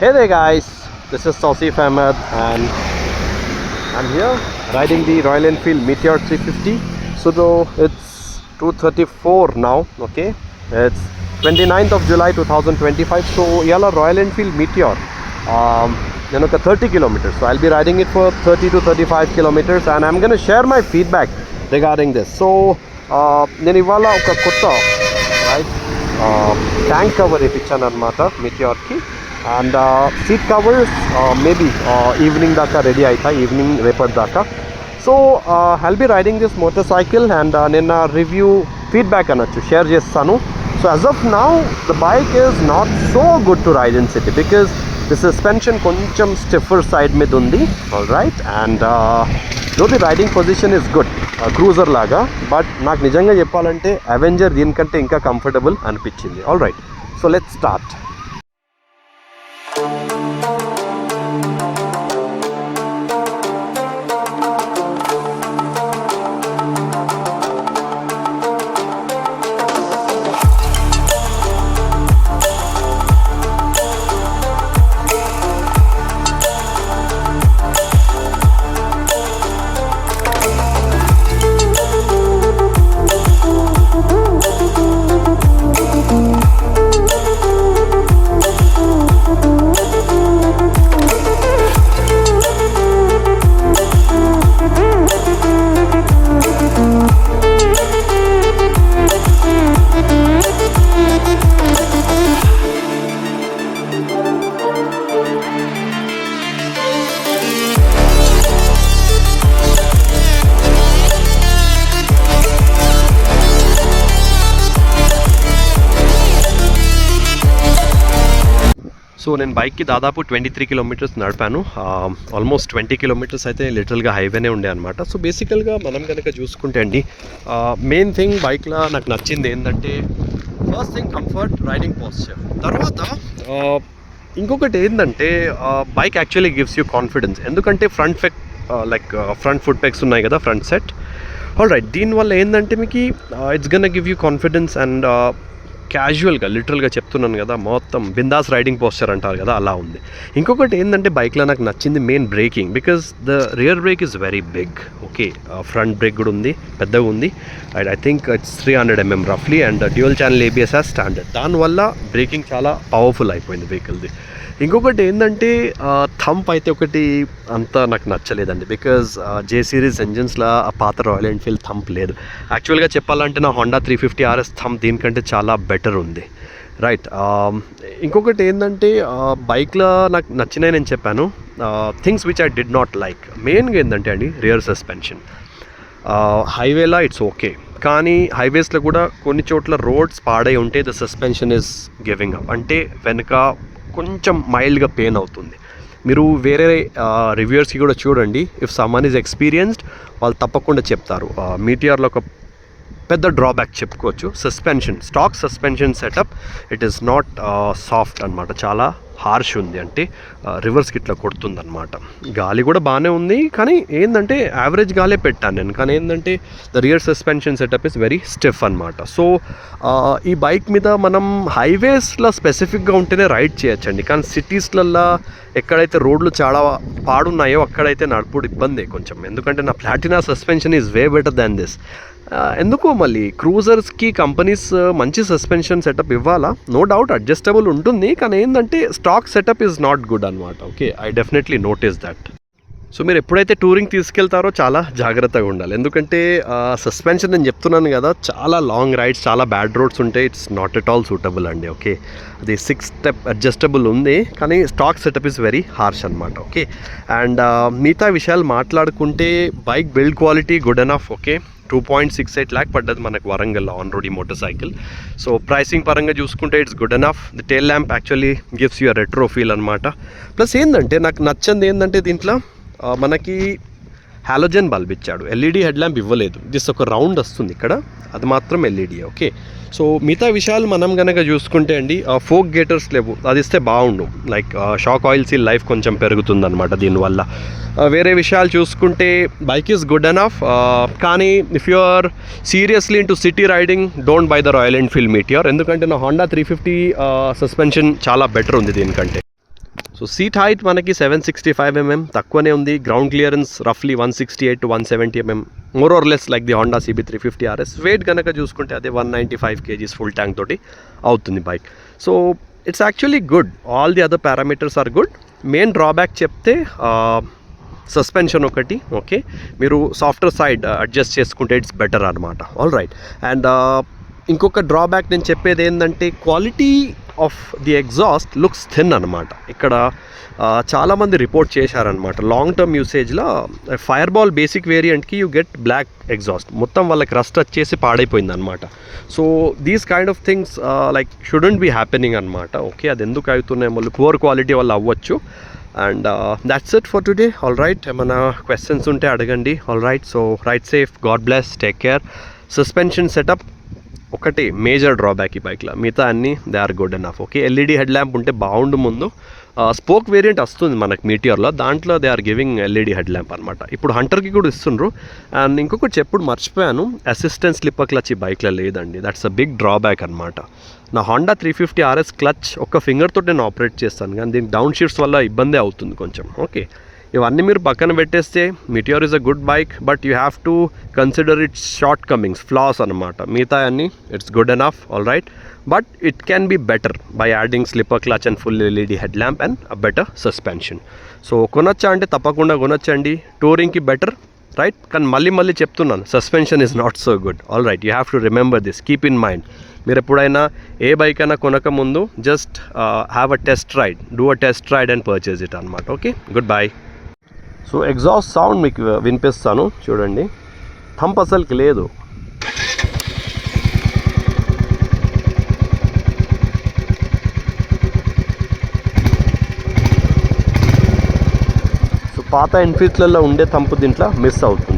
Hey there guys, this is Tausif Ahmed and I'm here riding the Royal Enfield Meteor 350. So it's 2:34 now, okay? It's 29th of July 2025. So yalla Royal Enfield Meteor, 30 kilometers. So I'll be riding it for 30 to 35 kilometers and I'm gonna share my feedback regarding this. So నేను ఇవాళ ఒక కొత్త tank cover వేయించాను అనమాట మీటియార్కి. And seat covers maybe evening దాకా ready అవుతాయి, evening రేపటి దాకా. So I'll be riding this motorcycle and నేను రివ్యూ ఫీడ్బ్యాక్ అనొచ్చు షేర్ చేస్తాను. So as of now the bike is not so good to ride in city because the suspension కొంచెం stiffer side మీద ఉంది, all right. And though the riding position is good cruiser లాగా, but నాకు నిజంగా చెప్పాలంటే Avenger దీనికంటే ఇంకా comfortable అనిపించింది. All right, so let's start. So నేను బైక్కి దాదాపు 23 కిలోమీటర్స్ నడిపాను. ఆల్మోస్ట్ 20 కిలోమీటర్స్ అయితే లిటరల్గా హైవేనే ఉండే అనమాట. సో బేసికల్గా మనం కనుక చూసుకుంటే అండి, మెయిన్ థింగ్ బైక్లో నాకు నచ్చింది ఏంటంటే first thing comfort, riding posture. తర్వాత ఇంకొకటి ఏంటంటే bike actually gives you confidence. ఎందుకంటే ఫ్రంట్ ఫుట్ పెగ్స్ ఉన్నాయి కదా, ఫ్రంట్ సెట్. ఆల్ రైట్, దీనివల్ల ఏంటంటే మీకు it's gun give you confidence and క్యాజువల్గా లిటరల్గా చెప్తున్నాను కదా, మొత్తం బిందాస్ రైడింగ్ పోస్చర్ అంటారు కదా, అలా ఉంది. ఇంకొకటి ఏంటంటే బైక్లో నాకు నచ్చింది main braking, because the rear brake is very big. Okay, front brake కూడా ఉంది, పెద్దగా ఉంది. And I think it's 300 mm రఫ్లీ and dual channel ABS as standard. దానివల్ల బ్రేకింగ్ చాలా పవర్ఫుల్ అయిపోయింది వెహికల్ది. ఇంకొకటి ఏంటంటే థంప్ అయితే ఒకటి అంత నాకు నచ్చలేదండి, బికాజ్ J సిరీస్ ఎంజిన్స్లో ఆ పాత రాయల్ ఎన్ఫీల్డ్ థంప్ లేదు. యాక్చువల్గా చెప్పాలంటే నా హోండా 350 RS థంప్ దీనికంటే చాలా బెటర్ ఉంది, రైట్. ఇంకొకటి ఏంటంటే బైక్లో నాకు నచ్చినాయి నేను చెప్పాను. Things which I did not like మెయిన్గా ఏంటంటే అండి, రియర్ సస్పెన్షన్. హైవేలా ఇట్స్ ఓకే, కానీ హైవేస్లో కూడా కొన్ని చోట్ల రోడ్స్ పాడై ఉంటే the suspension is giving up, అంటే వెనుక కొంచెం మైల్డ్గా పెయిన్ అవుతుంది. మీరు వేరే రివ్యూవర్స్కి కూడా చూడండి, ఇఫ్ సమ్మన్ ఈజ్ ఎక్స్పీరియన్స్డ్ వాళ్ళు తప్పకుండా చెప్తారు. మీటిఆర్లో ఒక పెద్ద డ్రాబ్యాక్ చెప్పుకోవచ్చు suspension, stock suspension setup it is not soft అనమాట, చాలా హార్ష్ ఉంది. అంటే రివర్స్కి ఇట్లా కొడుతుంది అనమాట. గాలి కూడా బాగానే ఉంది, కానీ ఏంటంటే యావరేజ్ గాలే పెట్టాను నేను, కానీ ఏంటంటే the rear suspension setup is very stiff అనమాట. సో ఈ బైక్ మీద మనం హైవేస్లో స్పెసిఫిక్గా ఉంటేనే రైడ్ చేయొచ్చండి, కానీ సిటీస్లల్లో ఎక్కడైతే రోడ్లు చాలా పాడున్నాయో అక్కడైతే నడుపుడు ఇబ్బంది కొంచెం. ఎందుకంటే నా Platina suspension is way better than this. ఎందుకో మళ్ళీ క్రూజర్స్కి కంపెనీస్ మంచి సస్పెన్షన్ సెటప్ ఇవ్వాలా, నో డౌట్ అడ్జస్టబుల్ ఉంటుంది, కానీ ఏంటంటే stock setup is not good అనమాట. Okay, I definitely notice that. So మీరు ఎప్పుడైతే టూరింగ్ తీసుకెళ్తారో చాలా జాగ్రత్తగా ఉండాలి, ఎందుకంటే సస్పెన్షన్ నేను చెప్తున్నాను కదా, చాలా లాంగ్ రైడ్స్, చాలా బ్యాడ్ రోడ్స్ ఉంటాయి, it's not at all suitable అండి. ఓకే, అది 6 స్టెప్ అడ్జస్టబుల్ ఉంది, కానీ stock setup is very harsh అనమాట. ఓకే, అండ్ మిగతా విషయాలు మాట్లాడుకుంటే bike build quality good enough. Okay, 2.68 lakh పడ్డది మనకు వరంగల్లో ఆన్ రోడ్ ఈ మోటార్ సైకిల్. సో ప్రైసింగ్ పరంగా చూసుకుంటే it's good enough. The tail lamp actually gives you retro feel అనమాట. ప్లస్ ఏంటంటే నాకు నచ్చింది ఏంటంటే దీంట్లో మనకి హాలోజన్ బల్బ్ ఇచ్చాడు, ఎల్ఈడి హెడ్ ల్యాంప్ ఇవ్వలేదు. దిస్ ఒక రౌండ్ వస్తుంది ఇక్కడ, అది మాత్రం ఎల్ఈడి. ఓకే, సో మిగతా విషయాలు మనం కనుక చూసుకుంటే అండి, ఫోక్ గేటర్స్ లేవు, అది ఇస్తే బాగుండు. Like shock oil seal life కొంచెం పెరుగుతుందన్నమాట దీనివల్ల. వేరే విషయాలు చూసుకుంటే బైక్ ఈజ్ గుడ్ ఎనఫ్, కానీ if you are seriously into city riding don't buy the Royal Enfield Meteor, ఎందుకంటే నా హోండా 350 సస్పెన్షన్ చాలా బెటర్ ఉంది దీనికంటే. సో సీట్ హైట్ మనకి 765 mm తక్కువనే ఉంది. గ్రౌండ్ క్లియరెన్స్ రఫ్లీ 168 to 170 mm, more or less like the Honda CB350 RS. Weight కనుక చూసుకుంటే అదే 195 kgs ఫుల్ ట్యాంక్ తోటి అవుతుంది bike. So it's actually good, all the other parameters are good. Main drawback చెప్తే సస్పెన్షన్ ఒకటి, ఓకే, మీరు software side adjust చేసుకుంటే it's better అనమాట. All right. అండ్ ఇంకొక డ్రాబ్యాక్ నేను చెప్పేది ఏంటంటే quality of the exhaust looks thin అనమాట. ఇక్కడ చాలామంది రిపోర్ట్ చేశారనమాట లాంగ్ టర్మ్ యూసేజ్లో ఫైర్ బాల్ బేసిక్ వేరియంట్కి యూ గెట్ బ్లాక్ ఎగ్జాస్ట్, మొత్తం వాళ్ళకి రస్ట్ వచ్చేసి పాడైపోయింది అనమాట. So these kind of things like shouldn't be happening అనమాట. ఓకే, అది ఎందుకు అవుతున్నాయి మళ్ళీ పువర్ క్వాలిటీ వల్ల అవ్వచ్చు. And that's it for today. All right, ఏమైనా క్వశ్చన్స్ ఉంటే అడగండి. All right, so ride safe, God bless, take care. Suspension setup ఒకటి మేజర్ డ్రాబ్యాక్ ఈ బైక్లో, మిగతా అన్నీ they are good enough. Okay, LED head lamp ఉంటే బాగుండు. ముందు స్పోక్ వేరియంట్ వస్తుంది మనకి మీటియర్లో, దాంట్లో they are giving LED head lamp అనమాట. ఇప్పుడు హంటర్కి కూడా ఇస్తుండ్రు. అండ్ ఇంకొకటి చెప్పుడు మర్చిపోయాను, అసిస్టెంట్ స్లిప్పర్ క్లచ్ ఈ బైక్లో లేదండి. దట్స్ అ బిగ్ డ్రాబ్యాక్ అనమాట. నా హోండా 350 RS క్లచ్ ఒక్క ఫింగర్ తోటి నేను ఆపరేట్ చేస్తాను, కానీ దీనికి డౌన్ షిఫ్ట్స్ వల్ల ఇబ్బంది అవుతుంది కొంచెం. ఓకే, ఇవన్నీ మీరు పక్కన పెట్టేస్తే Meteor is a good bike, but you have to consider its shortcomings, flaws అనమాట. మిగతా అన్నీ it's good enough. All right, but it can be better by adding slipper clutch and full LED head lamp and a better suspension. So కొనొచ్చా అంటే తప్పకుండా కొనొచ్చండి, టూరింగ్కి better, right. కానీ మళ్ళీ చెప్తున్నాను, suspension is not so good. All right, you have to remember this, keep in mind. మీరు ఎప్పుడైనా ఏ బైక్ అయినా కొనక ముందు just have a test ride, do a test ride and purchase it అనమాట. Okay, goodbye. So exhaust sound మీకు వినిపిస్తాను చూడండి, థంప్ అసలుకి లేదు. సో పాత ఎన్ఫీల్డ్లలో ఉండే థంప్ దీంట్లో మిస్ అవుతుంది.